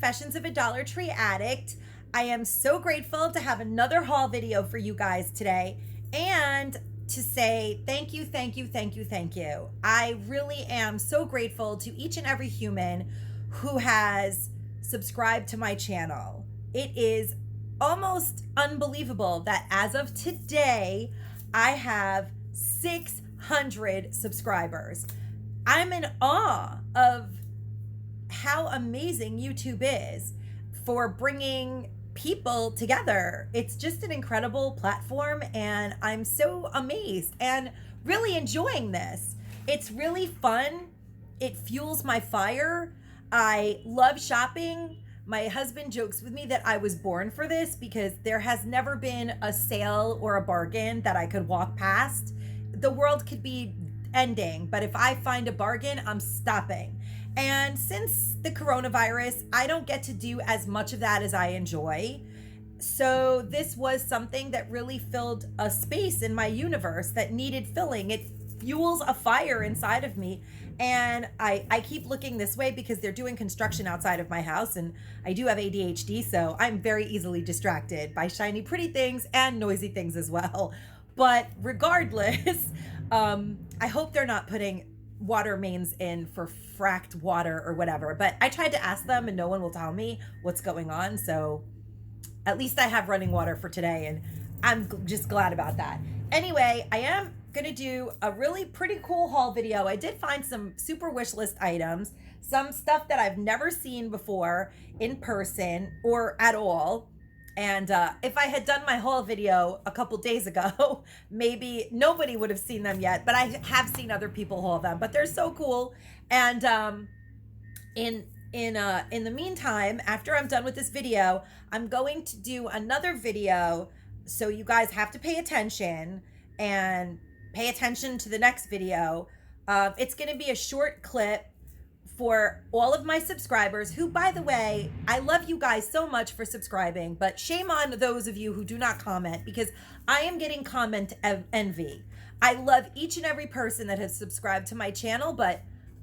Confessions of a Dollar Tree Addict. I am so grateful to have another haul video for you guys today and to say thank you, thank you, thank you, thank you. I really am so grateful to each and every human who has subscribed to my channel. It is almost unbelievable that as of today, I have 600 subscribers. I'm in awe of how amazing YouTube is for bringing people together. It's just an incredible platform, and I'm so amazed and really enjoying this. It's really fun. It fuels my fire. I love shopping. My husband jokes with me that I was born for this because there has never been a sale or a bargain that I could walk past. The world could be ending, but if I find a bargain, I'm stopping. And since the coronavirus, I don't get to do as much of that as I enjoy. So this was something that really filled a space in my universe that needed filling. It fuels a fire inside of me. And I keep looking this way because they're doing construction outside of my house, and I do have ADHD, so I'm very easily distracted by shiny, pretty things and noisy things as well. But regardless, I hope they're not putting water mains in for fracked water or whatever. But I tried to ask them and no one will tell me what's going on. So at least I have running water for today, and I'm just glad about that. Anyway, I am gonna do a really pretty cool haul video. I did find some super wish list items, some stuff that I've never seen before in person or at all. And if I had done my haul video a couple days ago, maybe nobody would have seen them yet, but I have seen other people haul them, but they're so cool. And in the meantime, after I'm done with this video, I'm going to do another video. So you guys have to pay attention and pay attention to the next video. It's going to be a short clip for all of my subscribers who, by the way, I love you guys so much for subscribing, but shame on those of you who do not comment, because I am getting comment envy. I love each and every person that has subscribed to my channel, but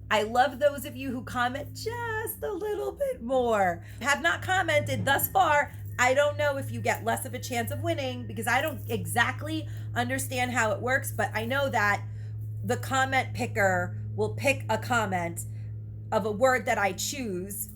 I love those of you who comment just a little bit more. Have not commented thus far. I don't know if you get less of a chance of winning because I don't exactly understand how it works, but I know that the comment picker will pick a comment of a word that I choose,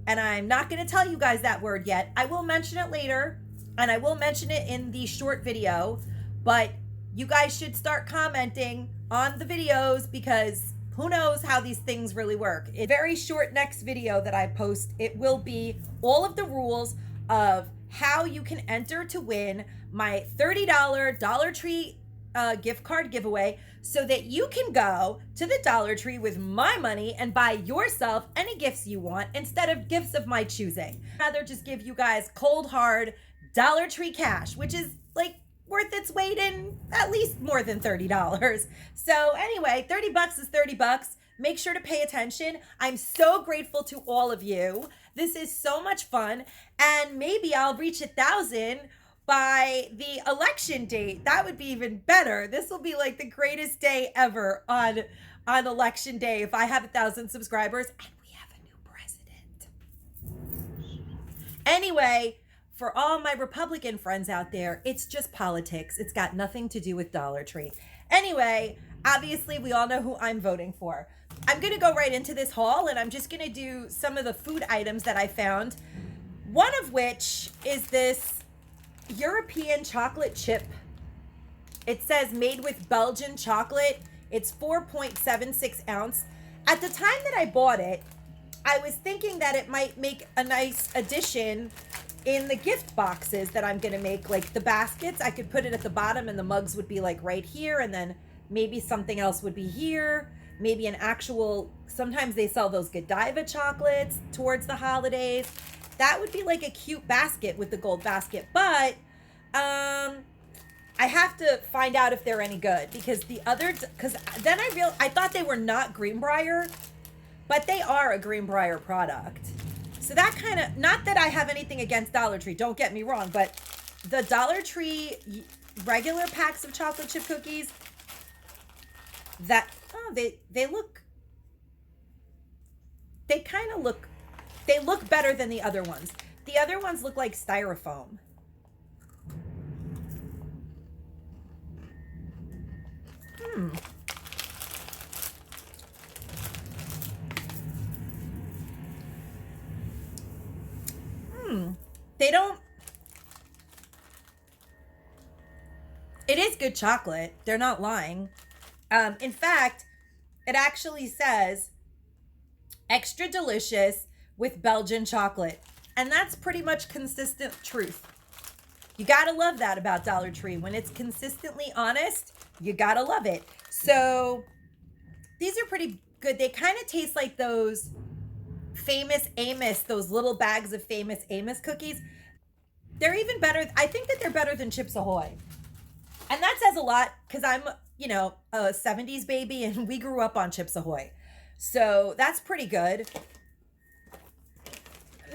and I'm not going to tell you guys that word yet. I will mention it later, and I will mention it in the short video, but you guys should start commenting on the videos because who knows how these things really work. A very short next video that I post, it will be all of the rules of how you can enter to win my $30 Dollar Tree gift card giveaway, so that you can go to the Dollar Tree with my money and buy yourself any gifts you want instead of gifts of my choosing. I'd rather just give you guys cold hard Dollar Tree cash, which is like worth its weight in at least more than $30. So anyway, 30 bucks is 30 bucks. Make sure to pay attention. I'm so grateful to all of you. This is so much fun, and maybe I'll reach 1,000 by the election date. That would be even better. This will be like the greatest day ever on election day if I have 1,000 subscribers and we have a new president. Anyway, for all my Republican friends out there, it's just politics. It's got nothing to do with Dollar Tree. Anyway, obviously we all know who I'm voting for. I'm gonna go right into this haul, and I'm just gonna do some of the food items that I found. One of which is this European chocolate chip. It says made with Belgian chocolate. It's 4.76 ounce. At the time that I bought it, I was thinking that it might make a nice addition in the gift boxes that I'm gonna make, like the baskets. I could put it at the bottom and the mugs would be like right here, and then maybe something else would be here. Maybe an actual, sometimes they sell those Godiva chocolates towards the holidays. That would be like a cute basket with the gold basket, but I have to find out if they're any good, because then I thought they were not Greenbrier, but they are a Greenbrier product. So that kind of, not that I have anything against Dollar Tree, don't get me wrong, but the Dollar Tree regular packs of chocolate chip cookies, that, oh, they kind of look They look better than the other ones. The other ones look like styrofoam. They don't. It is good chocolate. They're not lying. In fact, it actually says extra delicious with Belgian chocolate. And that's pretty much consistent truth. You gotta love that about Dollar Tree. When it's consistently honest, you gotta love it. So these are pretty good. They kind of taste like those Famous Amos, those little bags of Famous Amos cookies. They're even better. I think that they're better than Chips Ahoy. And that says a lot because I'm, a 70s baby and we grew up on Chips Ahoy. So that's pretty good.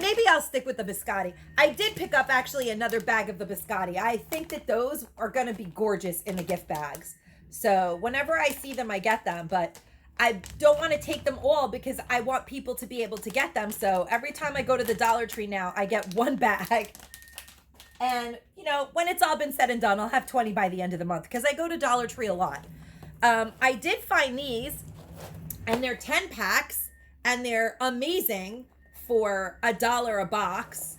Maybe I'll stick with the biscotti. I did pick up actually another bag of the biscotti. I think that those are going to be gorgeous in the gift bags. So whenever I see them, I get them. But I don't want to take them all because I want people to be able to get them. So every time I go to the Dollar Tree now, I get one bag. And, when it's all been said and done, I'll have 20 by the end of the month because I go to Dollar Tree a lot. I did find these, and they're 10 packs, and they're amazing for $1 a box.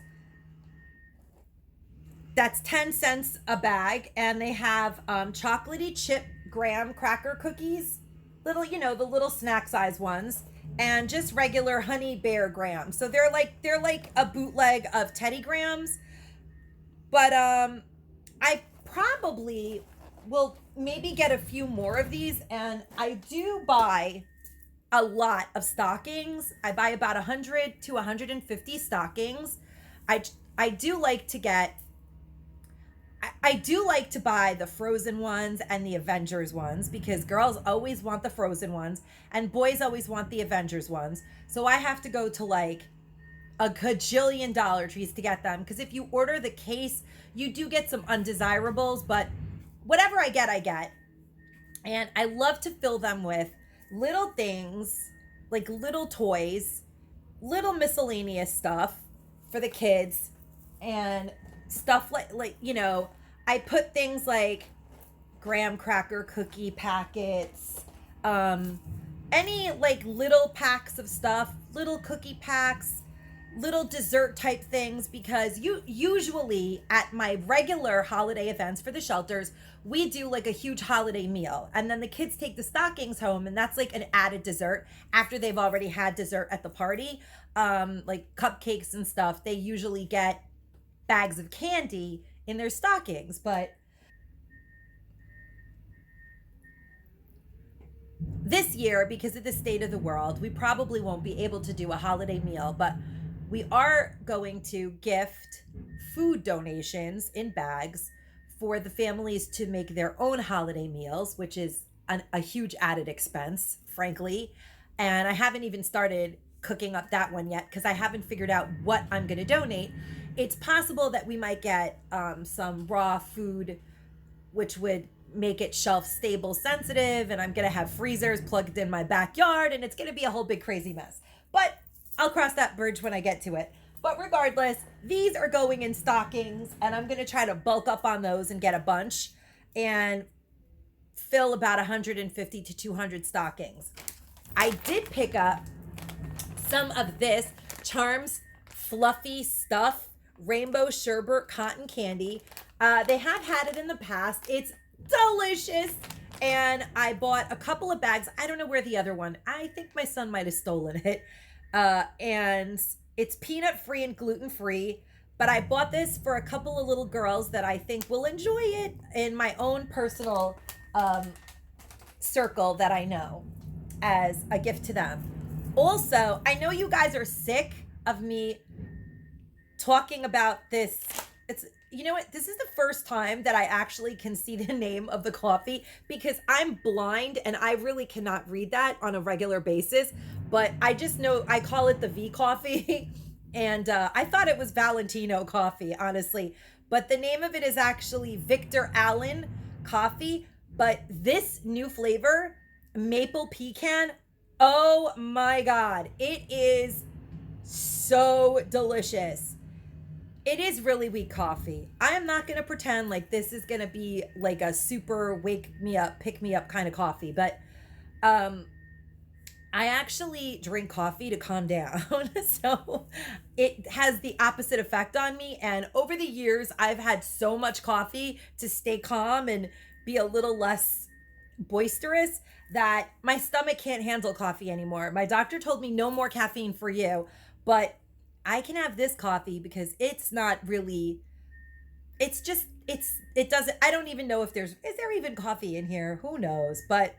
That's 10 cents a bag, and they have chocolatey chip graham cracker cookies, little, the little snack size ones, and just regular honey bear graham. So they're like a bootleg of Teddy Grahams. But I probably will maybe get a few more of these, and I do buy a lot of stockings. I buy about 100 to 150 stockings. I do like to get, I do like to buy the Frozen ones and the Avengers ones because girls always want the Frozen ones and boys always want the Avengers ones. So I have to go to like a gajillion Dollar Trees to get them because if you order the case, you do get some undesirables, but whatever I get. And I love to fill them with little things, like little toys, little miscellaneous stuff for the kids, and stuff like I put things like graham cracker cookie packets, any like little packs of stuff, little cookie packs, little dessert type things, because usually at my regular holiday events for the shelters, we do like a huge holiday meal, and then the kids take the stockings home, and that's like an added dessert after they've already had dessert at the party, like cupcakes and stuff. They usually get bags of candy in their stockings. But this year, because of the state of the world, we probably won't be able to do a holiday meal, but we are going to gift food donations in bags for the families to make their own holiday meals, which is a huge added expense, frankly. And I haven't even started cooking up that one yet because I haven't figured out what I'm going to donate. It's possible that we might get some raw food, which would make it shelf stable sensitive, and I'm going to have freezers plugged in my backyard, and it's going to be a whole big crazy mess. But I'll cross that bridge when I get to it. But regardless, these are going in stockings, and I'm going to try to bulk up on those and get a bunch and fill about 150 to 200 stockings. I did pick up some of this Charms Fluffy Stuff Rainbow Sherbet Cotton Candy. They have had it in the past. It's delicious. And I bought a couple of bags. I don't know where the other one. I think my son might have stolen it. And it's peanut free and gluten free. But I bought this for a couple of little girls that I think will enjoy it in my own personal circle that I know, as a gift to them. Also, I know you guys are sick of me talking about this. It's, you know what? This is the first time that I actually can see the name of the coffee because I'm blind and I really cannot read that on a regular basis. But I just know I call it the V coffee. And I thought it was Valentino coffee, honestly. But the name of it is actually Victor Allen coffee. But this new flavor, maple pecan, oh my God. It is So delicious. It is really weak coffee. I am not going to pretend like this is going to be like a super wake me up, pick me up kind of coffee, but um I actually drink coffee to calm down. So it has the opposite effect on me. And over the years, I've had so much coffee to stay calm and be a little less boisterous that my stomach can't handle coffee anymore. My doctor told me no more caffeine for you, but I can have this coffee because it's not really, it's just, it doesn't, I don't even know if is there even coffee in here? Who knows? But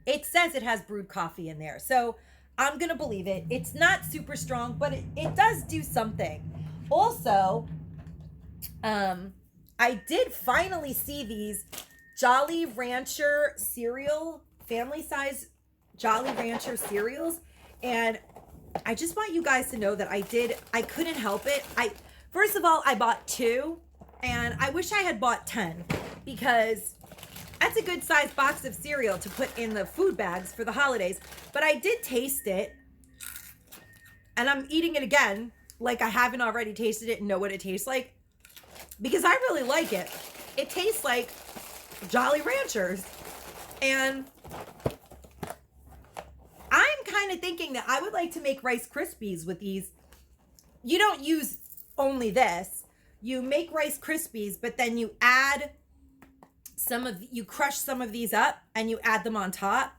it says it has brewed coffee in there. So I'm going to believe it. It's not super strong, but it does do something. Also, I did finally see these Jolly Rancher cereal, family size Jolly Rancher cereals. And I just want you guys to know that I couldn't help it. First of all, I bought 2 and I wish I had bought 10 because that's a good sized box of cereal to put in the food bags for the holidays. But I did taste it and I'm eating it again like I haven't already tasted it and know what it tastes like because I really like it. It tastes like Jolly Ranchers. And I'm kind of thinking that I would like to make Rice Krispies with these. You don't use only this. You make Rice Krispies, but then you add you crush some of these up and you add them on top.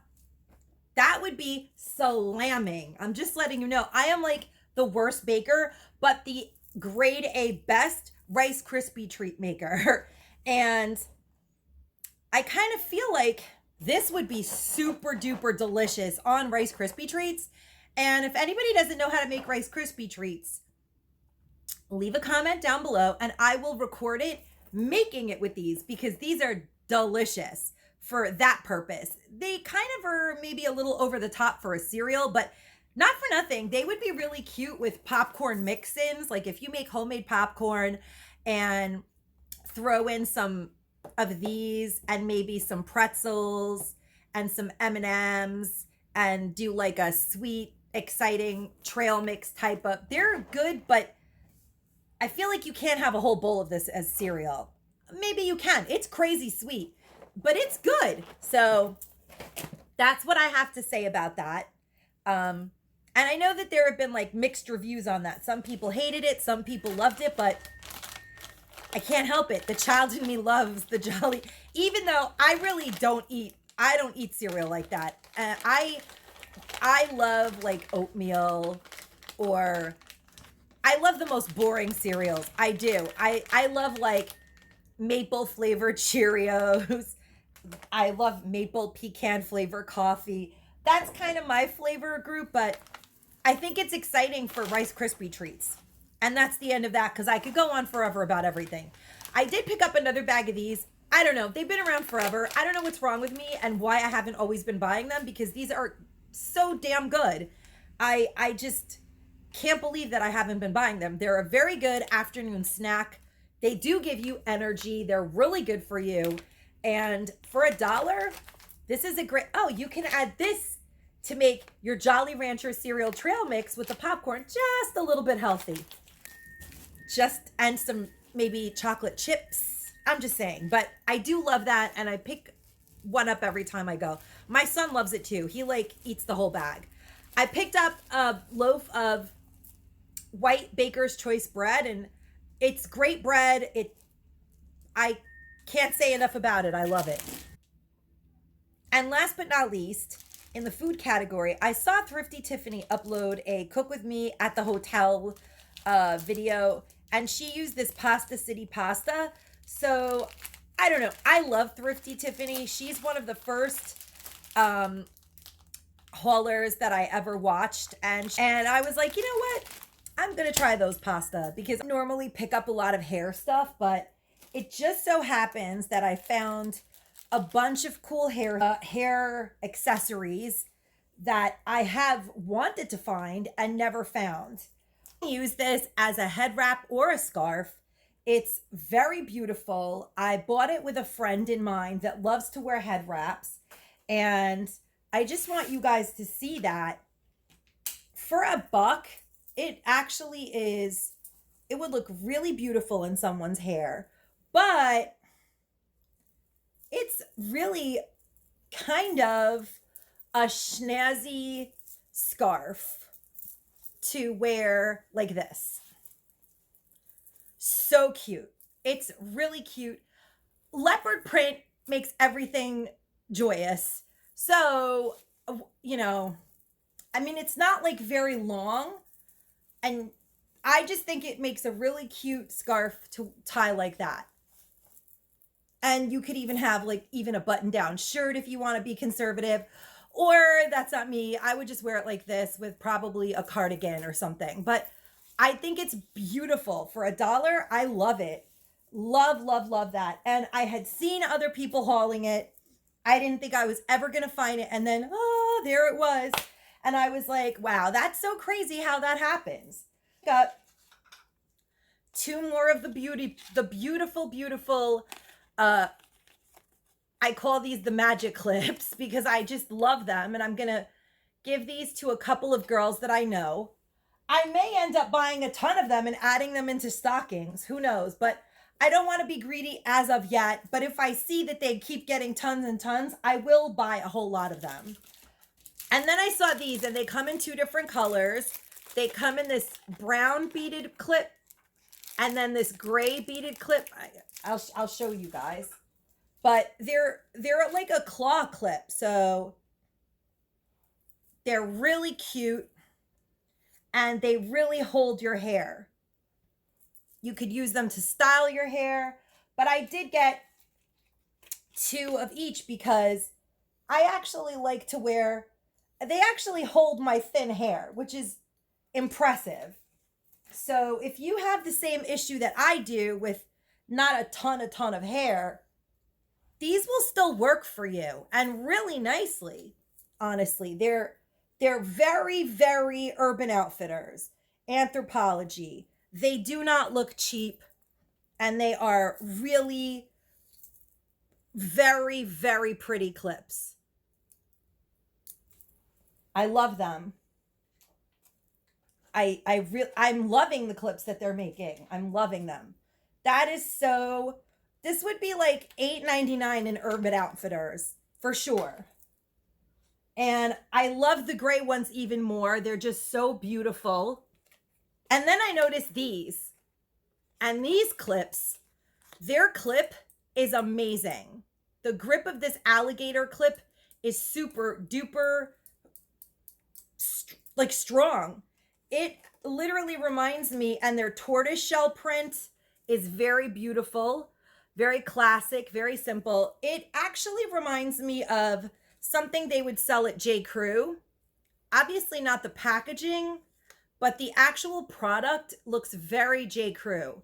That would be slamming. I'm just letting you know. I am like the worst baker, but the grade A best Rice Krispie treat maker. And I kind of feel like this would be super duper delicious on Rice Krispie treats. And if anybody doesn't know how to make Rice Krispie treats, leave a comment down below and I will record it making it with these because these are delicious for that purpose. They kind of are maybe a little over the top for a cereal, but not for nothing. They would be really cute with popcorn mix-ins. Like if you make homemade popcorn and throw in some of these and maybe some pretzels and some M&Ms and do like a sweet, exciting trail mix type of, they're good, but I feel like you can't have a whole bowl of this as cereal. Maybe you can. It's crazy sweet, but it's good. So that's what I have to say about that. And I know that there have been like mixed reviews on that. Some people hated it, some people loved it, but I can't help it. The child in me loves the Jolly, even though I really don't eat cereal like that. I love like oatmeal, or I love the most boring cereals. I do. I love like maple flavored Cheerios. I love maple pecan flavor coffee. That's kind of my flavor group, but I think it's exciting for Rice Krispie treats. And that's the end of that because I could go on forever about everything. I did pick up another bag of these. I don't know. They've been around forever. I don't know what's wrong with me and why I haven't always been buying them because these are so damn good. I just can't believe that I haven't been buying them. They're a very good afternoon snack. They do give you energy. They're really good for you. And for $1, this is a great, oh, you can add this to make your Jolly Rancher cereal trail mix with the popcorn just a little bit healthy. And some maybe chocolate chips. I'm just saying, but I do love that. And I pick one up every time I go. My son loves it too. He like eats the whole bag. I picked up a loaf of white Baker's Choice bread and it's great bread. I can't say enough about it. I love it. And last but not least, in the food category, I saw Thrifty Tiffany upload a cook with me at the hotel video, and she used this Pasta City pasta. So I don't know. I love Thrifty Tiffany. She's one of the first haulers that I ever watched, and I was like, you know what? I'm gonna try those pasta because I normally pick up a lot of hair stuff, but it just so happens that I found a bunch of cool hair accessories that I have wanted to find and never found. Use this as a head wrap or a scarf. It's very beautiful. I bought it with a friend in mind that loves to wear head wraps, and I just want you guys to see that For a buck, it actually is, it would look really beautiful in someone's hair, but it's really kind of a snazzy scarf to wear like this. So cute. It's really cute. Leopard print makes everything joyous. So, you know, I mean, it's not like very long, and I just think it makes a really cute scarf to tie like that. And you could even have like even a button down shirt if you want to be conservative. Or that's not me. I would just wear it like this with probably a cardigan or something. But I think it's beautiful for $1. I love it. Love, love, love that. And I had seen other people hauling it. I didn't think I was ever going to find it. And then, oh, there it was. And I was like, wow, that's so crazy how that happens. Got two more of the beautiful, beautiful, I call these the magic clips because I just love them. And I'm going to give these to a couple of girls that I know. I may end up buying a ton of them and adding them into stockings. Who knows? But I don't want to be greedy as of yet. But if I see that they keep getting tons and tons, I will buy a whole lot of them. And then I saw these, and they come in two different colors. They come in this brown beaded clip and then this gray beaded clip. I'll show you guys. But they're like a claw clip. So they're really cute. And they really hold your hair. You could use them to style your hair. But I did get two of each because I actually like to wear, they actually hold my thin hair, which is impressive. So if you have the same issue that I do with not a ton of hair, these will still work for you, and really nicely. Honestly, they're very, very Urban Outfitters, Anthropologie. They do not look cheap, and they are really very, very pretty clips. I love them. I'm loving the clips that they're making. I'm loving them. That is so, this would be like $8.99 in Urban Outfitters for sure. And I love the gray ones even more. They're just so beautiful. And then I noticed these. And these clips, their clip is amazing. The grip of this alligator clip is super duper like strong. It literally reminds me, and their tortoise shell print is very beautiful, very classic, very simple. It actually reminds me of something they would sell at J. Crew. Obviously not the packaging, but the actual product looks very J. Crew.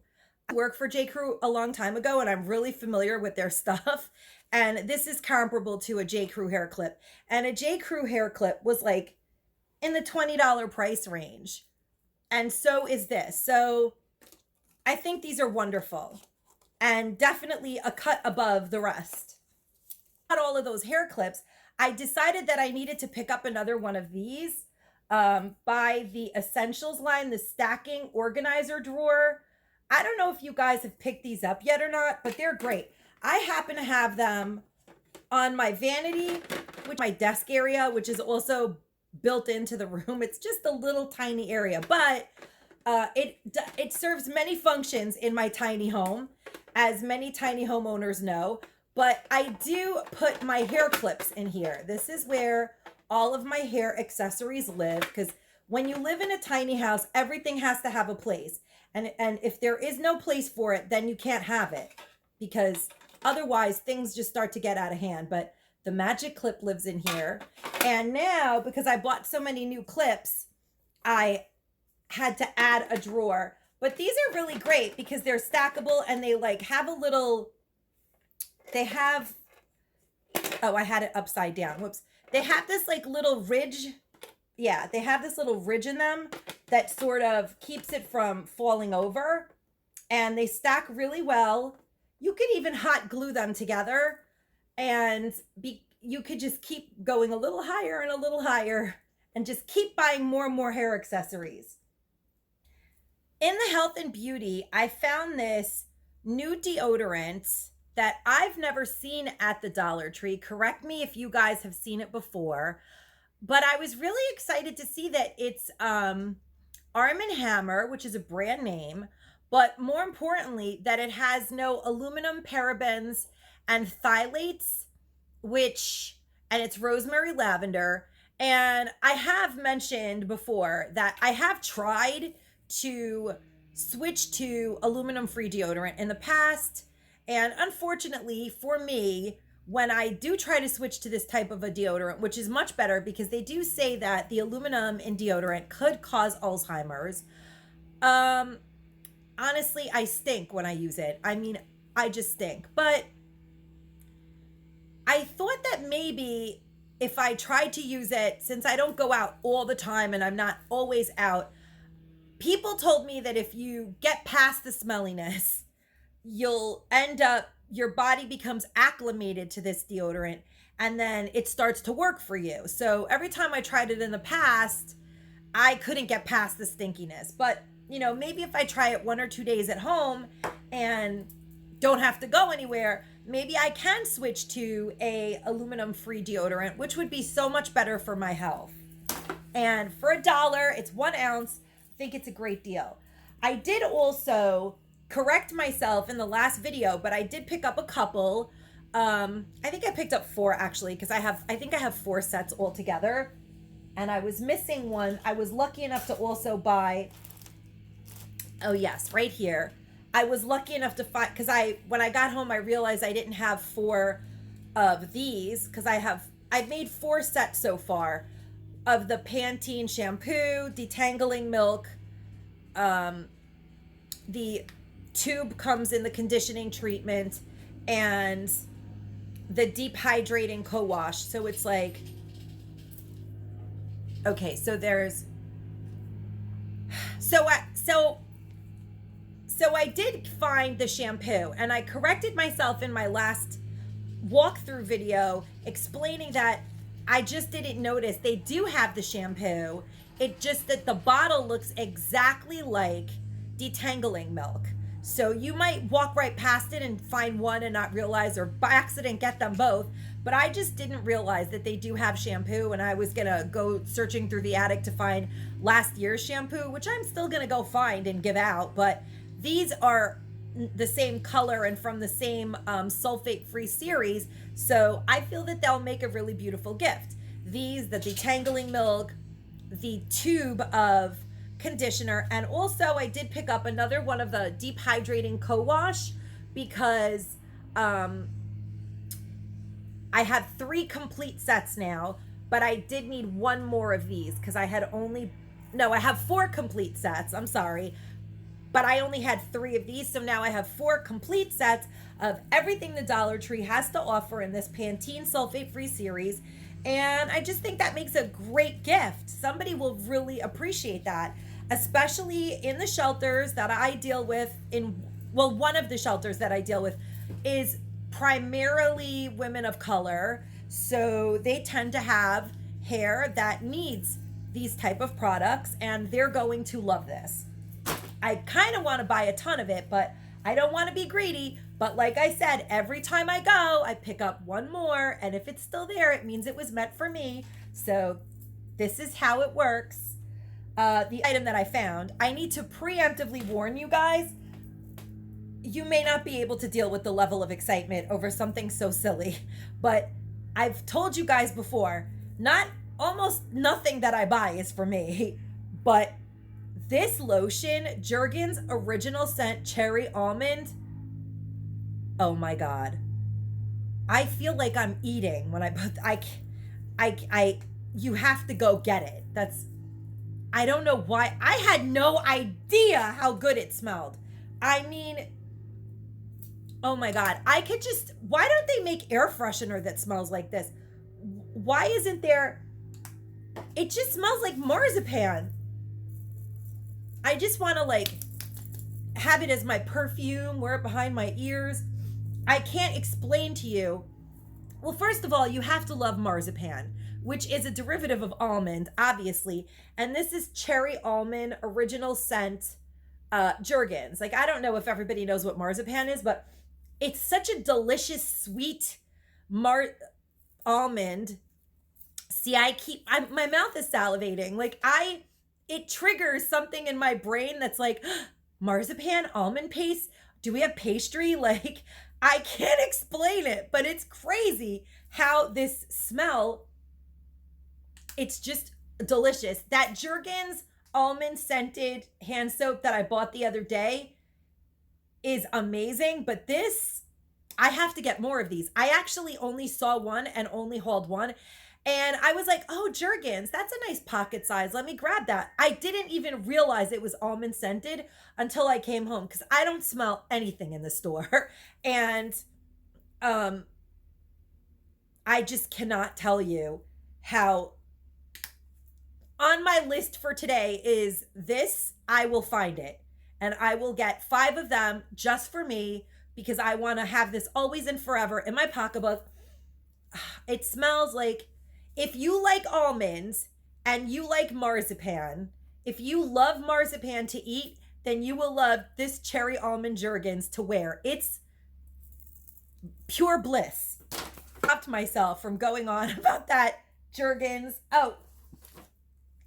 I worked for J. Crew a long time ago, and I'm really familiar with their stuff. And this is comparable to a J. Crew hair clip. And a J. Crew hair clip was like in the $20 price range. And so is this. So I think these are wonderful and definitely a cut above the rest. Not all of those hair clips. I decided that I needed to pick up another one of these by the Essentials line, the stacking organizer drawer. I don't know if you guys have picked these up yet or not, but they're great. I happen to have them on my vanity, which my desk area, which is also built into the room. It's just a little tiny area, but it serves many functions in my tiny home, as many tiny homeowners know. But I do put my hair clips in here. This is where all of my hair accessories live, because when you live in a tiny house, everything has to have a place. And if there is no place for it, then you can't have it, because otherwise things just start to get out of hand. But the magic clip lives in here. And now, because I bought so many new clips, I had to add a drawer. But these are really great because they're stackable, and they like have a little, they have, oh, I had it upside down. Whoops. They have this like little ridge. Yeah, they have this little ridge in them that sort of keeps it from falling over. And they stack really well. You could even hot glue them together, and you could just keep going a little higher and a little higher, and just keep buying more and more hair accessories. In the health and beauty, I found this new deodorant that I've never seen at the Dollar Tree. Correct me if you guys have seen it before, but I was really excited to see that it's Arm & Hammer, which is a brand name, but more importantly, that it has no aluminum, parabens, and phthalates, and it's rosemary lavender. And I have mentioned before that I have tried to switch to aluminum-free deodorant in the past. And unfortunately for me, when I do try to switch to this type of a deodorant, which is much better because they do say that the aluminum in deodorant could cause Alzheimer's. Honestly, I stink when I use it. I mean, I just stink. But I thought that maybe if I tried to use it, since I don't go out all the time and I'm not always out, people told me that if you get past the smelliness, you'll end up, your body becomes acclimated to this deodorant and then it starts to work for you. So every time I tried it in the past, I couldn't get past the stinkiness. But, you know, maybe if I try it 1 or 2 days at home and don't have to go anywhere, maybe I can switch to a aluminum-free deodorant, which would be so much better for my health. And for $1, it's 1 ounce. I think it's a great deal. I did also correct myself in the last video, but I did pick up a couple. I think I picked up 4 actually, because I think I have 4 sets altogether, and I was missing one. I was lucky enough to also buy, oh yes, right here. I was lucky enough to find, because when I got home, I realized I didn't have 4 of these, because I've made 4 sets so far of the Pantene Shampoo, Detangling Milk. The tube comes in the conditioning treatment and the deep hydrating co-wash. So it's like, okay, so there's, so I did find the shampoo, and I corrected myself in my last walkthrough video explaining that I just didn't notice they do have the shampoo. It just that the bottle looks exactly like Detangling Milk. So you might walk right past it and find one and not realize, or by accident get them both. But I just didn't realize that they do have shampoo, and I was gonna go searching through the attic to find last year's shampoo, which I'm still gonna go find and give out. But these are the same color and from the same sulfate-free series, so I feel that they'll make a really beautiful gift. These, the Detangling Milk, the tube of conditioner, and also I did pick up another one of the deep hydrating co-wash because I have 3 complete sets now, but I did need 1 more of these because I have 4 complete sets, I'm sorry, but I only had 3 of these, so now I have 4 complete sets of everything the Dollar Tree has to offer in this Pantene sulfate-free series. And I just think that makes a great gift. Somebody will really appreciate that, especially in the shelters that I deal with. One of the shelters that I deal with is primarily women of color. So they tend to have hair that needs these type of products, and they're going to love this. I kind of want to buy a ton of it, but I don't want to be greedy. But like I said, every time I go, I pick up 1 more. And if it's still there, it means it was meant for me. So this is how it works. The item that I found, I need to preemptively warn you guys, you may not be able to deal with the level of excitement over something so silly. But I've told you guys before, almost nothing that I buy is for me. But this lotion, Jergens Original Scent Cherry Almond, oh my God. I feel like I'm eating when I put, you have to go get it. I don't know why. I had no idea how good it smelled. I mean, oh my God. Why don't they make air freshener that smells like this? Why isn't there, it just smells like marzipan. I just want to have it as my perfume, wear it behind my ears. I can't explain to you. Well, first of all, you have to love marzipan. which is a derivative of almond, obviously. And this is cherry almond original scent Jergens. Like, I don't know if everybody knows what marzipan is, but it's such a delicious, sweet almond. See, my mouth is salivating. It triggers something in my brain that's like, marzipan, almond paste. Do we have pastry? Like, I can't explain it, but it's crazy how this smell, it's just delicious. That Jergens almond scented hand soap that I bought the other day is amazing, but this, I have to get more of these. I actually only saw one and only hauled one. And I was like, oh, Jergens, that's a nice pocket size. Let me grab that. I didn't even realize it was almond scented until I came home because I don't smell anything in the store. And I just cannot tell you how on my list for today is this. I will find it and I will get 5 of them just for me because I want to have this always and forever in my pocketbook. It smells like, if you like almonds and you like marzipan, if you love marzipan to eat, then you will love this cherry almond Jergens to wear. It's pure bliss. Stopped myself from going on about that Jergens. Oh,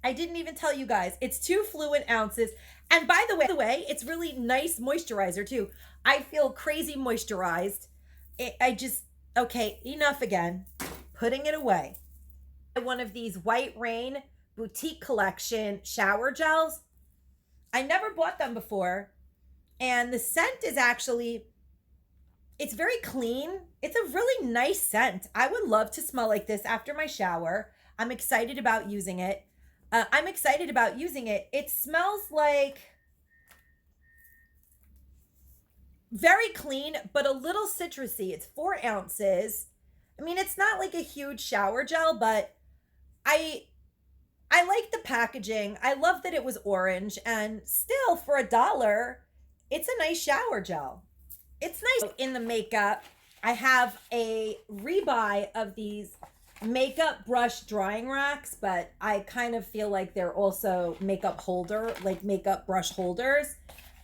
I didn't even tell you guys. It's 2 fluid ounces. And by the way, it's really nice moisturizer too. I feel crazy moisturized. Okay, enough again. Putting it away. One of these White Rain Boutique Collection shower gels. I never bought them before. And the scent is actually, it's very clean. It's a really nice scent. I would love to smell like this after my shower. I'm excited about using it. It smells like very clean, but a little citrusy. It's 4 ounces. I mean, it's not like a huge shower gel, but I like the packaging. I love that it was orange, and still for $1, it's a nice shower gel. It's nice. In the makeup, I have a rebuy of these makeup brush drying racks, but I kind of feel like they're also makeup brush holders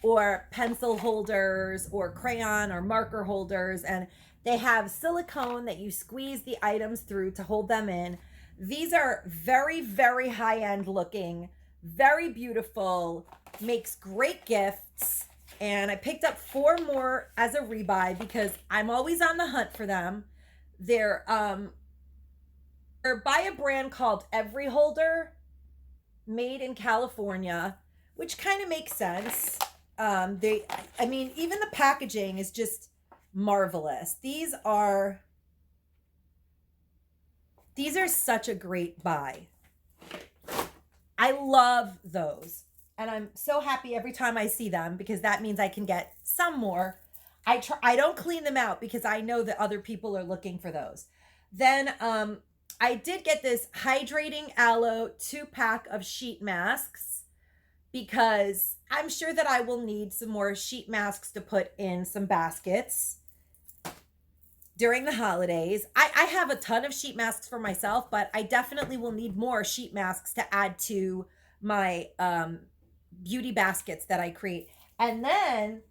or pencil holders or crayon or marker holders. And they have silicone that you squeeze the items through to hold them in. These are very, very high-end looking, very beautiful, makes great gifts. And I picked up 4 more as a rebuy because I'm always on the hunt for them. They're by a brand called Every Holder, made in California, which kind of makes sense. Even the packaging is just marvelous. These are such a great buy. I love those. And I'm so happy every time I see them because that means I can get some more. I don't clean them out because I know that other people are looking for those. Then I did get this Hydrating Aloe 2-pack of sheet masks because I'm sure that I will need some more sheet masks to put in some baskets during the holidays. I have a ton of sheet masks for myself, but I definitely will need more sheet masks to add to my beauty baskets that I create. And then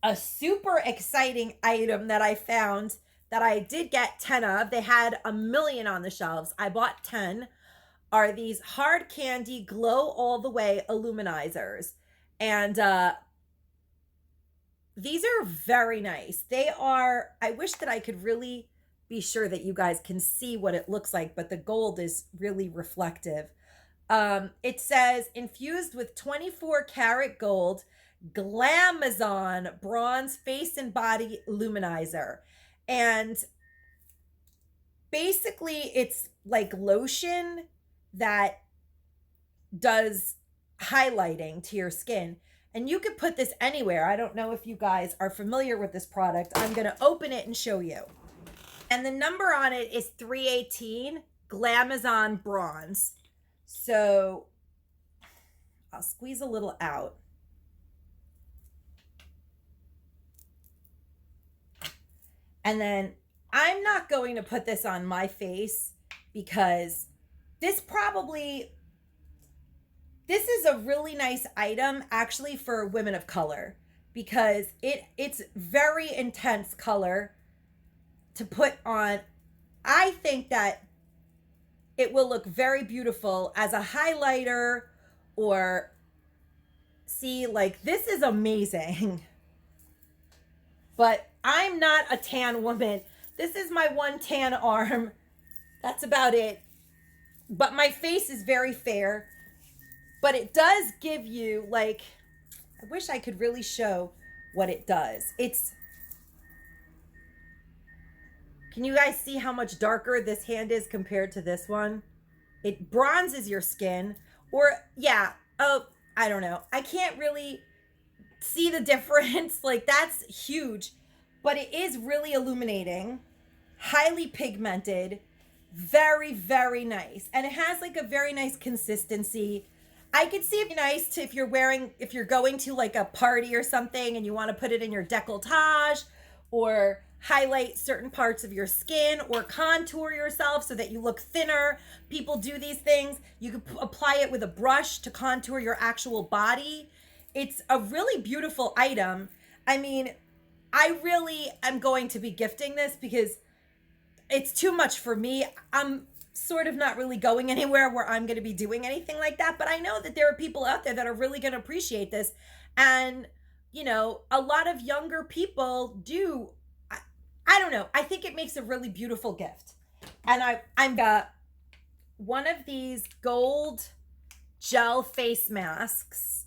a super exciting item that I found that I did get 10 of. They had a million on the shelves. I bought 10. Are these hard candy glow all the way illuminizers. And these are very nice. I wish that I could really be sure that you guys can see what it looks like, but the gold is really reflective. It says infused with 24 karat gold Glamazon bronze face and body luminizer. And basically it's like lotion that does highlighting to your skin. And you could put this anywhere. I don't know if you guys are familiar with this product. I'm going to open it and show you. And the number on it is 318 Glamazon bronze. So I'll squeeze a little out. And then I'm not going to put this on my face because this is a really nice item actually for women of color, because it's very intense color to put on. I think that it will look very beautiful as a highlighter, or see, like, this is amazing. But I'm not a tan woman. This is my one tan arm. That's about it. But my face is very fair. But it does give you, like, I wish I could really show what it does. Can you guys see how much darker this hand is compared to this one? It bronzes your skin. Or, yeah, oh, I don't know. I can't really see the difference. Like, that's huge. But it is really illuminating, highly pigmented, very, very nice. And it has like a very nice consistency. I could see it nice to if you're going to like a party or something and you want to put it in your décolletage, or highlight certain parts of your skin, or contour yourself so that you look thinner. People do these things. You could apply it with a brush to contour your actual body. It's a really beautiful item. I mean, I really am going to be gifting this because it's too much for me. I'm sort of not really going anywhere where I'm going to be doing anything like that, but I know that there are people out there that are really going to appreciate this. And, you know, a lot of younger people do. I don't know. I think it makes a really beautiful gift. And I'm got one of these gold gel face masks.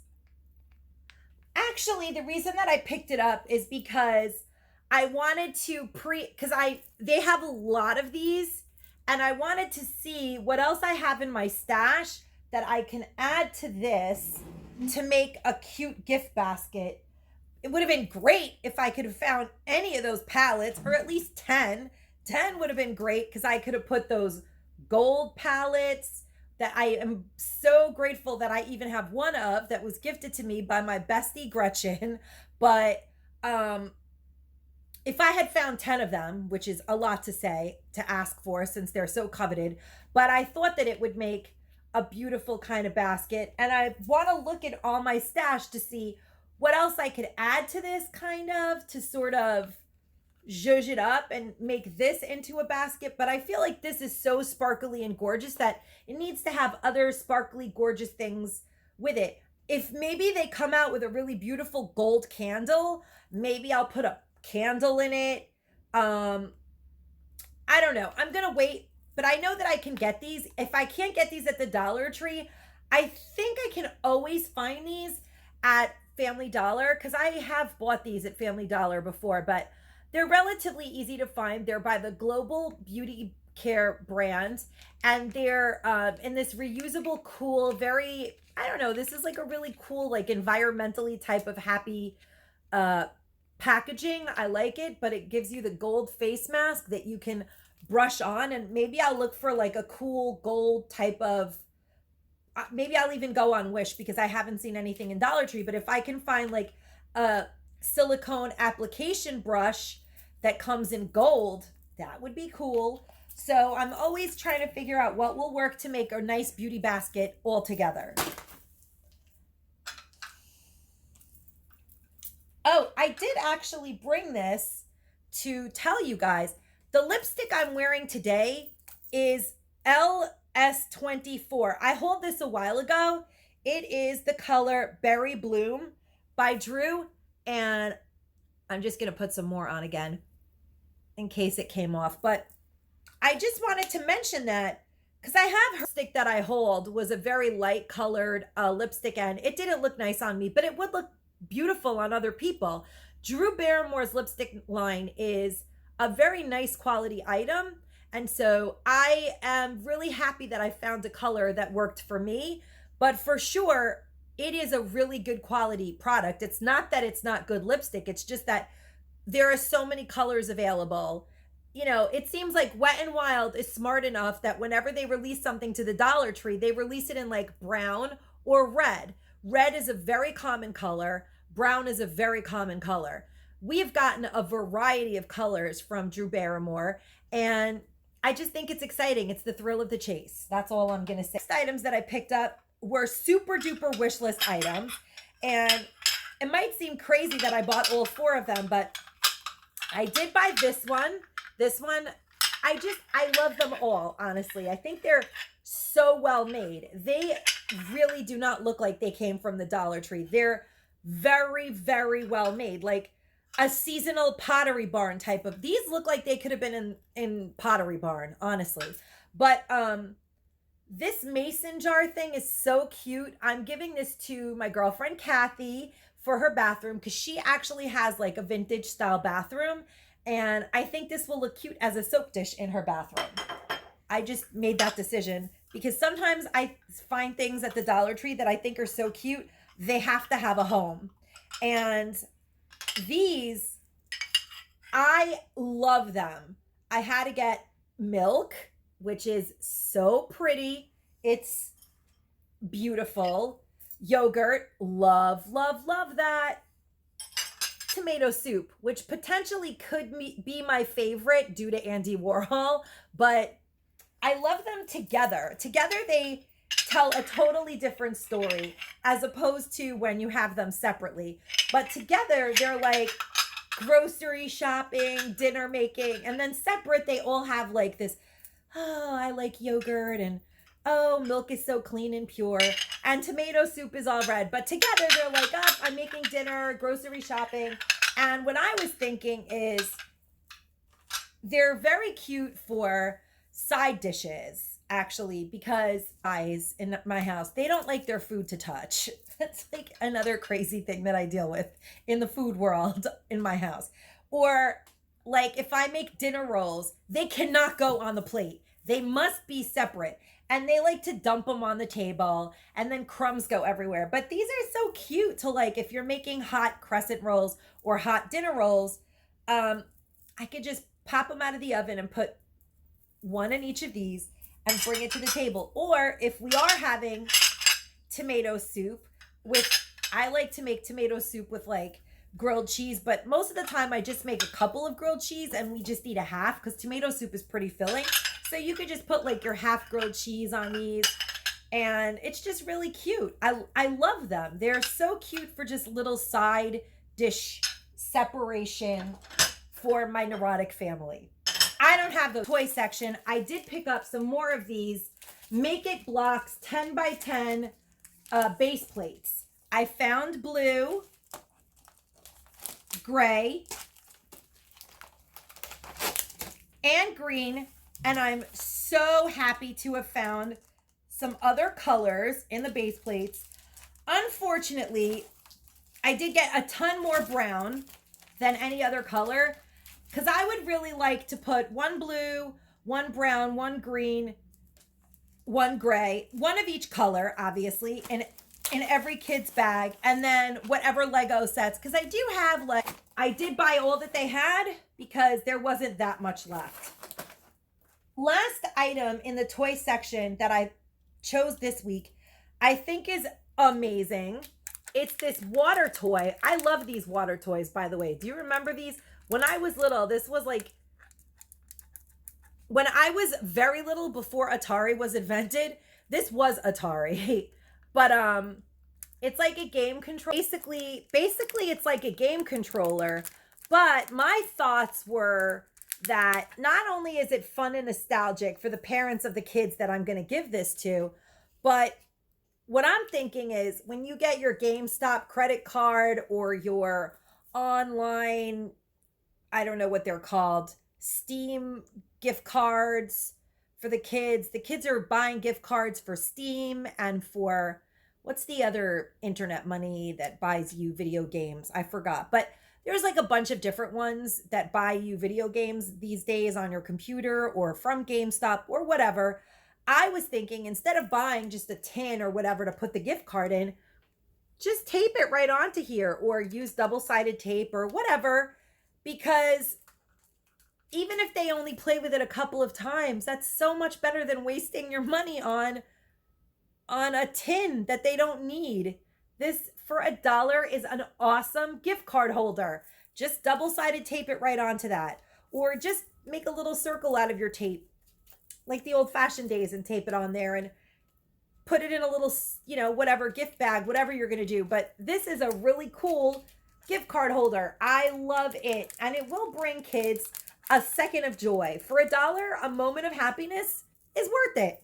Actually, the reason that I picked it up is because I wanted to they have a lot of these, and I wanted to see what else I have in my stash that I can add to this to make a cute gift basket. It would have been great if I could have found any of those palettes, or at least 10. 10 would have been great, because I could have put those gold palettes that I am so grateful that I even have one of, that was gifted to me by my bestie Gretchen. But if I had found 10 of them, which is a lot to ask for since they're so coveted, but I thought that it would make a beautiful kind of basket. And I want to look at all my stash to see what else I could add to this, kind of to sort of zhuzh it up and make this into a basket. But I feel like this is so sparkly and gorgeous that it needs to have other sparkly, gorgeous things with it. If maybe they come out with a really beautiful gold candle, maybe I'll put a candle in it. I don't know. I'm gonna wait, but I know that I can get these. If I can't get these at the Dollar Tree, I think I can always find these at Family Dollar, because I have bought these at Family Dollar before, but they're relatively easy to find. They're by the Global Beauty Care brand, and they're in this reusable, cool, very, I don't know, this is like a really cool, like environmentally type of happy packaging. I like it, but it gives you the gold face mask that you can brush on. And maybe I'll look for like a cool gold type of, maybe I'll even go on Wish, because I haven't seen anything in Dollar Tree. But if I can find like a silicone application brush that comes in gold, that would be cool. So I'm always trying to figure out what will work to make a nice beauty basket all together. Oh, I did actually bring this to tell you guys. The lipstick I'm wearing today is LS24. I hauled this a while ago. It is the color Berry Bloom by Drew. And I'm just going to put some more on again in case it came off. But I just wanted to mention that because I have her lipstick that I hold was a very light colored lipstick, and it didn't look nice on me, but it would look beautiful on other people. Drew Barrymore's lipstick line is a very nice quality item. And so I am really happy that I found a color that worked for me. But for sure, it is a really good quality product. It's not that it's not good lipstick. It's just that there are so many colors available. You know, it seems like Wet n Wild is smart enough that whenever they release something to the Dollar Tree, they release it in like brown or red. Red is a very common color. Brown is a very common color. We've gotten a variety of colors from Drew Barrymore, and I just think it's exciting. It's the thrill of the chase. That's all I'm going to say. Next items that I picked up were super duper wish list items. And it might seem crazy that I bought all 4 of them, but I did buy this one. This one, I love them all, honestly. I think they're so well made. They really do not look like they came from the Dollar Tree. They're very, very well made. Like a seasonal Pottery Barn type of. These look like they could have been in Pottery Barn, honestly. But this mason jar thing is so cute. I'm giving this to my girlfriend Kathy for her bathroom because she actually has like a vintage style bathroom, and I think this will look cute as a soap dish in her bathroom. I just made that decision because sometimes I find things at the Dollar Tree that I think are so cute, they have to have a home. And these, I love them. I had to get milk, which is so pretty. It's beautiful. Yogurt, love, love, love that. Tomato soup, which potentially could be my favorite due to Andy Warhol, but I love them together. Together, they tell a totally different story as opposed to when you have them separately. But together, they're like grocery shopping, dinner making, and then separate, they all have like this, oh, I like yogurt, and oh, milk is so clean and pure, and tomato soup is all red. But together, they're like, oh, I'm making dinner, grocery shopping. And what I was thinking is they're very cute for side dishes, actually, because guys in my house, they don't like their food to touch. That's like another crazy thing that I deal with in the food world in my house. Or like if I make dinner rolls, they cannot go on the plate. They must be separate. And they like to dump them on the table and then crumbs go everywhere. But these are so cute to like, if you're making hot crescent rolls or hot dinner rolls, I could just pop them out of the oven and put one in each of these and bring it to the table. Or if we are having tomato soup with, I like to make tomato soup with like grilled cheese, but most of the time I just make a couple of grilled cheese and we just eat a half because tomato soup is pretty filling. So you could just put like your half grilled cheese on these and it's just really cute. I love them. They're so cute for just little side dish separation for my neurotic family. I don't have the toy section. I did pick up some more of these Make It Blocks 10 by 10 base plates. I found blue, gray, and green. And I'm so happy to have found some other colors in the base plates. Unfortunately, I did get a ton more brown than any other color because I would really like to put one blue, one brown, one green, one gray, one of each color, obviously, in every kid's bag. And then whatever Lego sets, because I do have like, I did buy all that they had because there wasn't that much left. Last item in the toy section that I chose this week, I think is amazing. It's this water toy. I love these water toys, by the way. Do you remember these? When I was little, this was like, when I was very little before Atari was invented, this was Atari. But it's like a game control. Basically it's like a game controller. But my thoughts were that not only is it fun and nostalgic for the parents of the kids that I'm going to give this to, but what I'm thinking is when you get your GameStop credit card or your online, I don't know what they're called, Steam gift cards for the kids are buying gift cards for Steam and for, what's the other internet money that buys you video games? I forgot, but there's like a bunch of different ones that buy you video games these days on your computer or from GameStop or whatever. I was thinking instead of buying just a tin or whatever to put the gift card in, just tape it right onto here or use double-sided tape or whatever, because even if they only play with it a couple of times, that's so much better than wasting your money on a tin that they don't need. This for $1 is an awesome gift card holder. Just double-sided tape it right onto that. Or just make a little circle out of your tape like the old fashioned days and tape it on there and put it in a little, you know, whatever gift bag, whatever you're going to do. But this is a really cool gift card holder. I love it. And it will bring kids a second of joy. For $1, a moment of happiness is worth it.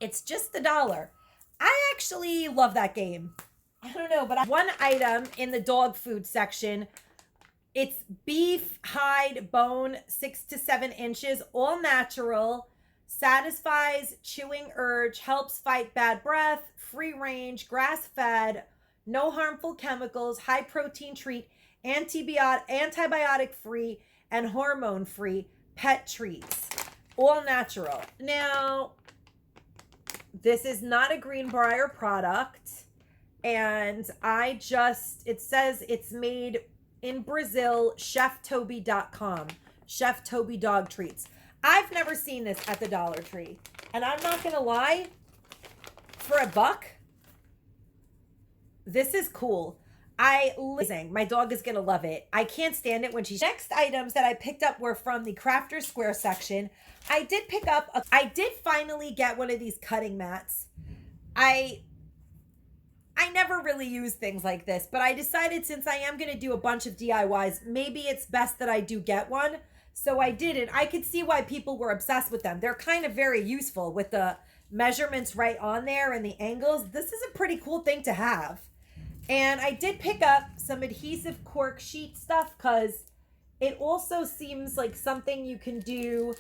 It's just $1. I actually love that game. I don't know, but one item in the dog food section, it's beef, hide, bone, 6 to 7 inches, all natural, satisfies chewing urge, helps fight bad breath, free range, grass-fed, no harmful chemicals, high protein treat, antibiotic free, and hormone free pet treats, all natural. Now, this is not a Greenbrier product, and it says it's made in Brazil, cheftoby.com, Chef Toby dog treats. I've never seen this at the Dollar Tree, and I'm not gonna lie, for $1, this is cool. My dog is gonna love it. I can't stand it when she's. Next items that I picked up were from the Crafter's Square section. I did finally get one of these cutting mats. I never really use things like this, but I decided since I am going to do a bunch of DIYs, maybe it's best that I do get one. So I did it. I could see why people were obsessed with them. They're kind of very useful with the measurements right on there and the angles. This is a pretty cool thing to have. And I did pick up some adhesive cork sheet stuff because it also seems like something you can do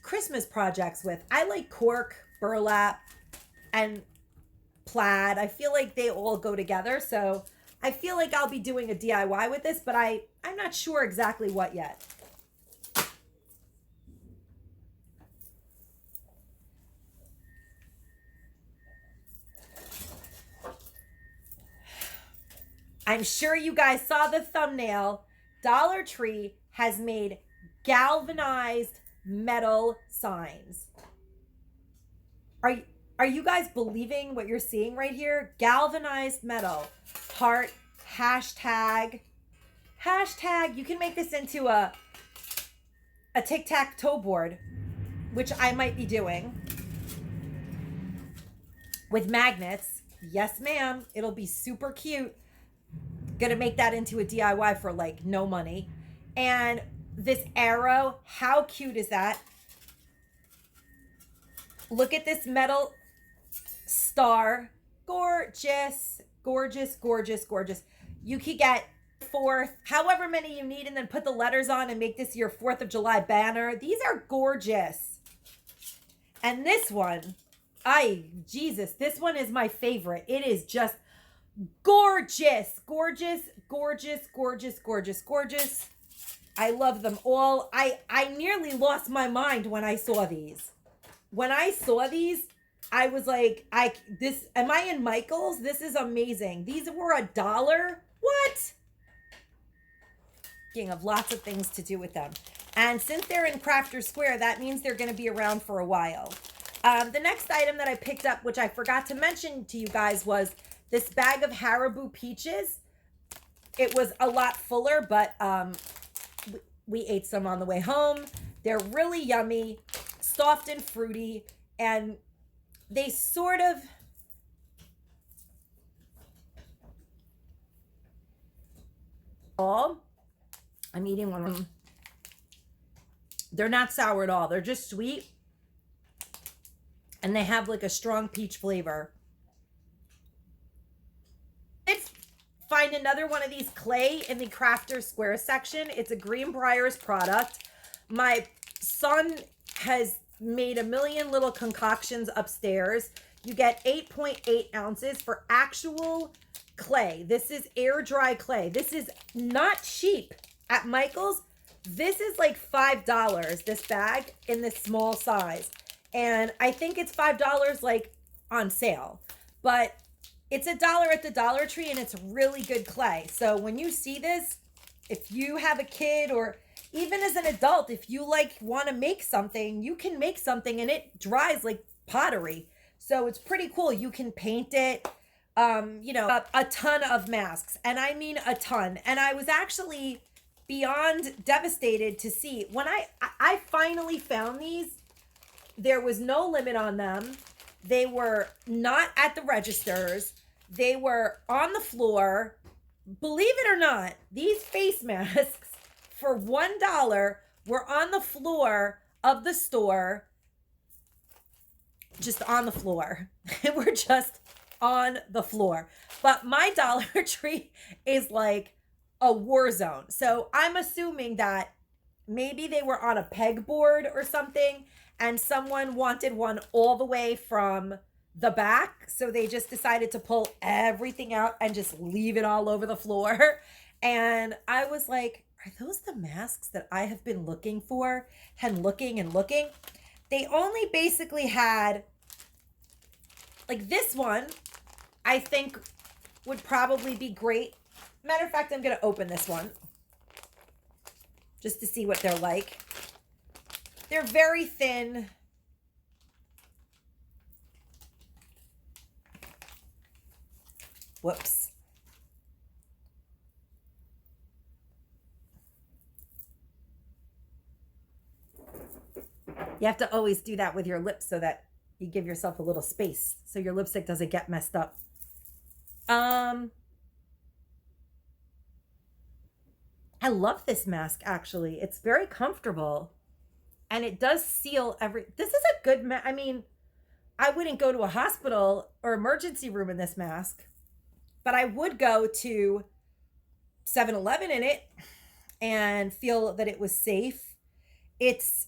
Christmas projects with. I like cork, burlap, and plaid. I feel like they all go together. So I feel like I'll be doing a DIY with this, but I'm not sure exactly what yet. I'm sure you guys saw the thumbnail. Dollar Tree has made galvanized metal signs. Are you guys believing what you're seeing right here? Galvanized metal. Heart, hashtag. You can make this into a tic-tac-toe board, which I might be doing. With magnets. Yes, ma'am. It'll be super cute. Gonna make that into a DIY for like no money. And this arrow, how cute is that? Look at this metal star. Gorgeous, gorgeous, gorgeous, gorgeous. You could get however many you need, and then put the letters on and make this your 4th of July banner. These are gorgeous. And this one, Jesus, this one is my favorite. It is just gorgeous, gorgeous, gorgeous, gorgeous, gorgeous, gorgeous. I love them all. I nearly lost my mind when I saw these. When I saw these, I was like, am I in Michael's? This is amazing. These were $1. What? Speaking of lots of things to do with them. And since they're in Crafter's Square, that means they're going to be around for a while. The next item that I picked up, which I forgot to mention to you guys, was this bag of Haribo peaches. It was a lot fuller, but we ate some on the way home. They're really yummy, soft and fruity, and they sort of... I'm eating one of them. They're not sour at all. They're just sweet. And they have like a strong peach flavor. Find another one of these clay in the Crafter's Square section. It's a Greenbrier's product. My son has made a million little concoctions upstairs. You get 8.8 ounces for actual clay. This is air dry clay. This is not cheap at Michael's. This is like $5, this bag in this small size. And I think it's $5 like on sale. But it's $1 at the Dollar Tree, and it's really good clay. So when you see this, if you have a kid, or even as an adult, if you like want to make something, you can make something and it dries like pottery. So it's pretty cool. You can paint it, you know, a ton of masks. And I mean a ton. And I was actually beyond devastated to see when I finally found these. There was no limit on them. They were not at the registers. They were on the floor. Believe it or not, these face masks for $1 were on the floor of the store. Just on the floor. They were just on the floor. But my Dollar Tree is like a war zone. So I'm assuming that maybe they were on a pegboard or something and someone wanted one all the way from the back. So they just decided to pull everything out and just leave it all over the floor. And I was like, are those the masks that I have been looking for and looking and looking? They only basically had, like this one, I think would probably be great. Matter of fact, I'm going to open this one just to see what they're like. They're very thin. Whoops. You have to always do that with your lips so that you give yourself a little space so your lipstick doesn't get messed up. I love this mask, actually. It's very comfortable. And it does seal this is a good mask. I mean, I wouldn't go to a hospital or emergency room in this mask, but I would go to 7-Eleven in it and feel that it was safe. It's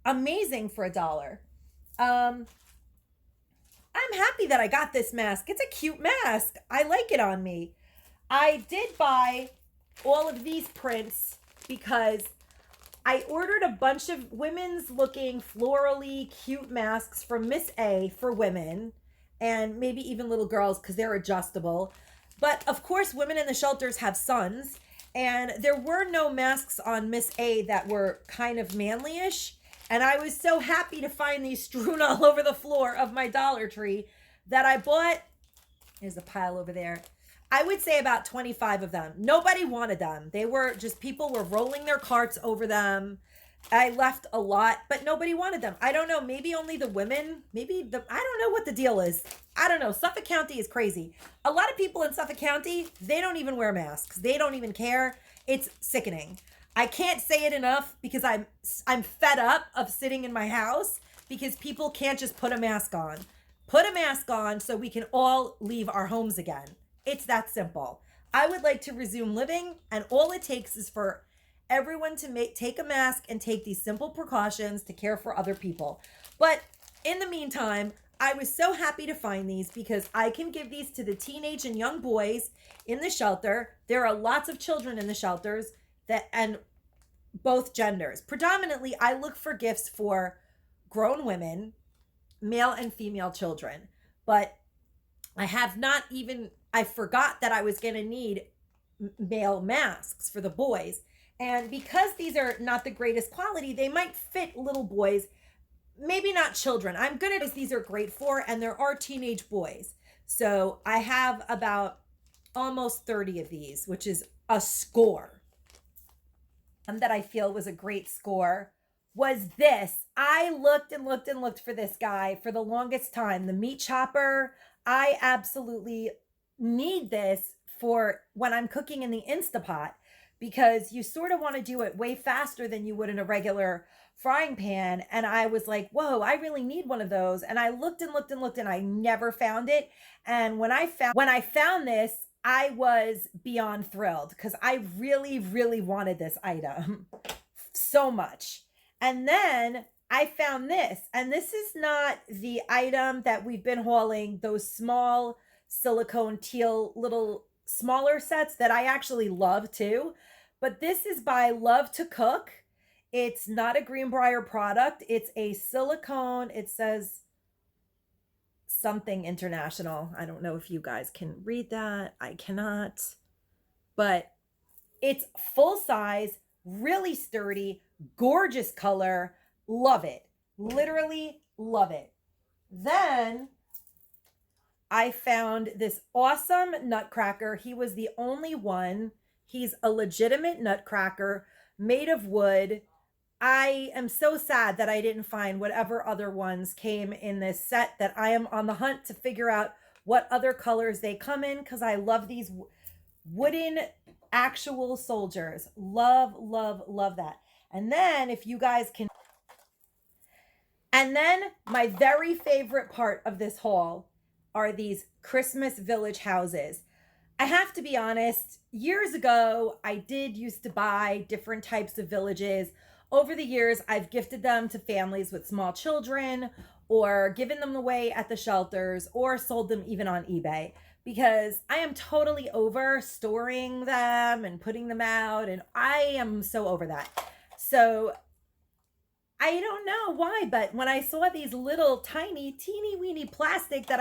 amazing for $1. I'm happy that I got this mask. It's a cute mask. I like it on me. I did buy all of these prints because I ordered a bunch of women's looking florally cute masks from Miss A for women and maybe even little girls because they're adjustable. But of course, women in the shelters have sons, and there were no masks on Miss A that were kind of manly-ish. And I was so happy to find these strewn all over the floor of my Dollar Tree that I bought. There's a pile over there. I would say about 25 of them. Nobody wanted them. They were just, people were rolling their carts over them. I left a lot, but nobody wanted them. I don't know. Maybe only the women. I don't know what the deal is. I don't know. Suffolk County is crazy. A lot of people in Suffolk County, they don't even wear masks. They don't even care. It's sickening. I can't say it enough because I'm fed up of sitting in my house because people can't just put a mask on. Put a mask on so we can all leave our homes again. It's that simple. I would like to resume living, and all it takes is for everyone to take a mask and take these simple precautions to care for other people. But in the meantime, I was so happy to find these because I can give these to the teenage and young boys in the shelter. There are lots of children in the shelters and both genders. Predominantly, I look for gifts for grown women, male and female children. But I forgot that I was going to need male masks for the boys. And because these are not the greatest quality, they might fit little boys, maybe not children. These are great for, and there are teenage boys. So I have about almost 30 of these, which is a score. And that I feel was a great score was this. I looked and looked and looked for this guy for the longest time. The meat chopper. I absolutely need this for when I'm cooking in the Instapot because you sort of want to do it way faster than you would in a regular frying pan. And I was like, whoa, I really need one of those. And I looked and looked and looked and I never found it. And when I found this, I was beyond thrilled because I really, really wanted this item so much. And then I found this, and this is not the item that we've been hauling, those small silicone teal little smaller sets that I actually love too. But this is by Love to Cook. It's not a Greenbrier product. It's a silicone. It says something international. I don't know if you guys can read that. I cannot. But it's full size, really sturdy, gorgeous color. Love it. Literally love it. Then I found this awesome nutcracker. He was the only one. He's a legitimate nutcracker made of wood. I am so sad that I didn't find whatever other ones came in this set, that I am on the hunt to figure out what other colors they come in, because I love these wooden actual soldiers. Love, love, love that. And then if you guys can, and then my very favorite part of this haul are these Christmas village houses. I have to be honest, years ago, I did used to buy different types of villages. Over the years, I've gifted them to families with small children, or given them away at the shelters, or sold them even on eBay, because I am totally over storing them and putting them out, and I am so over that. So I don't know why, but when I saw these little tiny, teeny weeny plastic that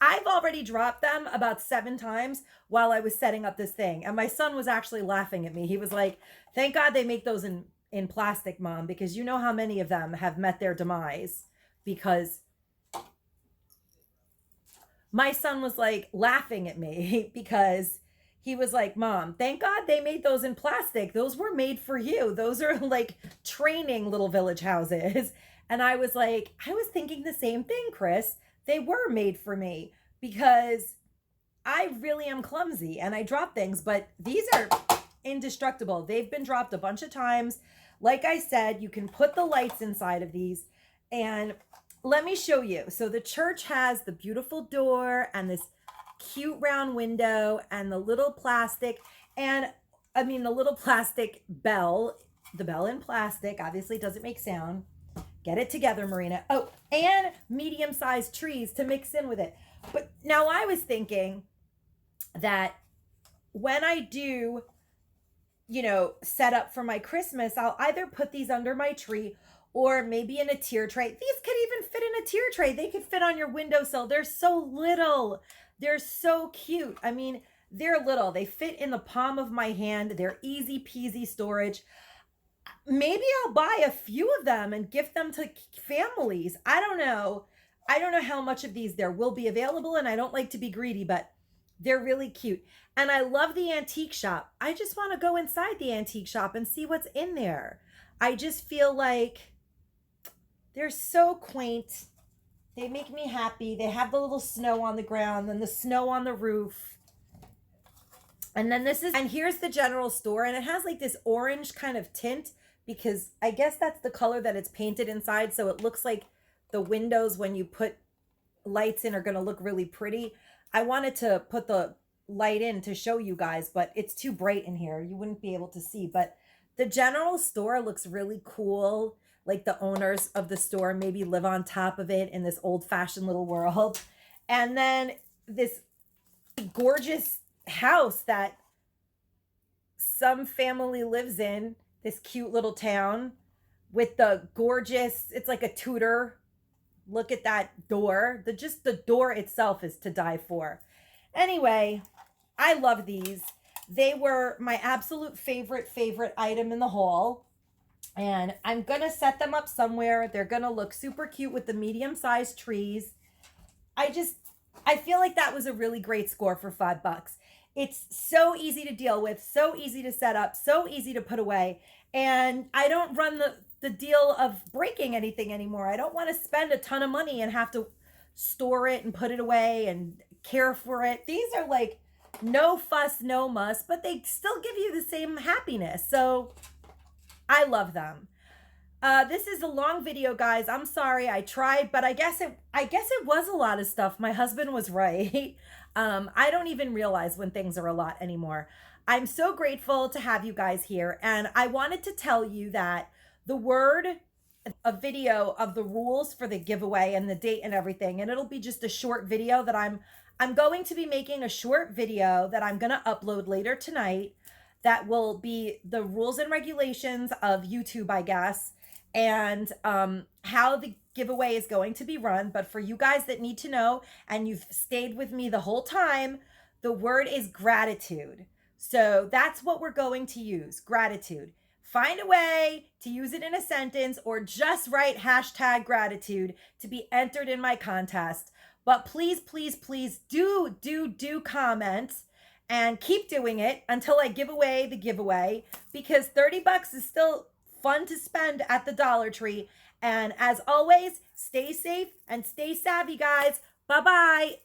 I've already dropped them about 7 times while I was setting up this thing. And my son was actually laughing at me. He was like, thank God they make those in plastic, Mom, because you know how many of them have met their demise. Because my son was like laughing at me because he was like, Mom, thank God they made those in plastic. Those were made for you. Those are like training little village houses. And I was like, I was thinking the same thing, Chris. They were made for me because I really am clumsy and I drop things, but these are indestructible. They've been dropped a bunch of times. Like I said, you can put the lights inside of these, and let me show you. So the church has the beautiful door and this cute round window and the little plastic, and I mean the little plastic bell, the bell in plastic obviously doesn't make sound. Get it together, Marina. Oh, and medium-sized trees to mix in with it. But now I was thinking that when I do, you know, set up for my Christmas, I'll either put these under my tree or maybe in a tier tray. These could even fit in a tier tray. They could fit on your windowsill. They're so little. They're so cute. I mean, they're little. They fit in the palm of my hand. They're easy peasy storage. Maybe I'll buy a few of them and gift them to families. I don't know. I don't know how much of these there will be available, and I don't like to be greedy, but they're really cute. And I love the antique shop. I just want to go inside the antique shop and see what's in there. I just feel like they're so quaint. They make me happy. They have the little snow on the ground and the snow on the roof. And then and here's the general store, and it has like this orange kind of tint because I guess that's the color that it's painted inside. So it looks like the windows when you put lights in are going to look really pretty. I wanted to put the light in to show you guys, but it's too bright in here. You wouldn't be able to see, but the general store looks really cool. Like the owners of the store maybe live on top of it in this old-fashioned little world. And then this gorgeous house that some family lives in, this cute little town with the gorgeous, it's like a Tudor. Look at that door. Just the door itself is to die for. Anyway, I love these. They were my absolute favorite item in the haul. And I'm going to set them up somewhere. They're going to look super cute with the medium-sized trees. I feel like that was a really great score for $5. It's so easy to deal with, so easy to set up, so easy to put away. And I don't run the deal of breaking anything anymore. I don't want to spend a ton of money and have to store it and put it away and care for it. These are like no fuss, no muss, but they still give you the same happiness. So I love them. This is a long video, guys. I'm sorry. I tried, but I guess it was a lot of stuff. My husband was right. I don't even realize when things are a lot anymore. I'm so grateful to have you guys here, and I wanted to tell you that a video of the rules for the giveaway and the date and everything, and it'll be just a short video that I'm going to be making a short video that I'm going to upload later tonight. That will be the rules and regulations of YouTube, I guess, and how the giveaway is going to be run. But for you guys that need to know, and you've stayed with me the whole time, the word is gratitude. So that's what we're going to use, gratitude. Find a way to use it in a sentence or just write hashtag gratitude to be entered in my contest. But please, please, please do comment. and keep doing it until I give away the giveaway, because 30 bucks is still fun to spend at the Dollar Tree. And as always, stay safe and stay savvy, guys. Bye-bye.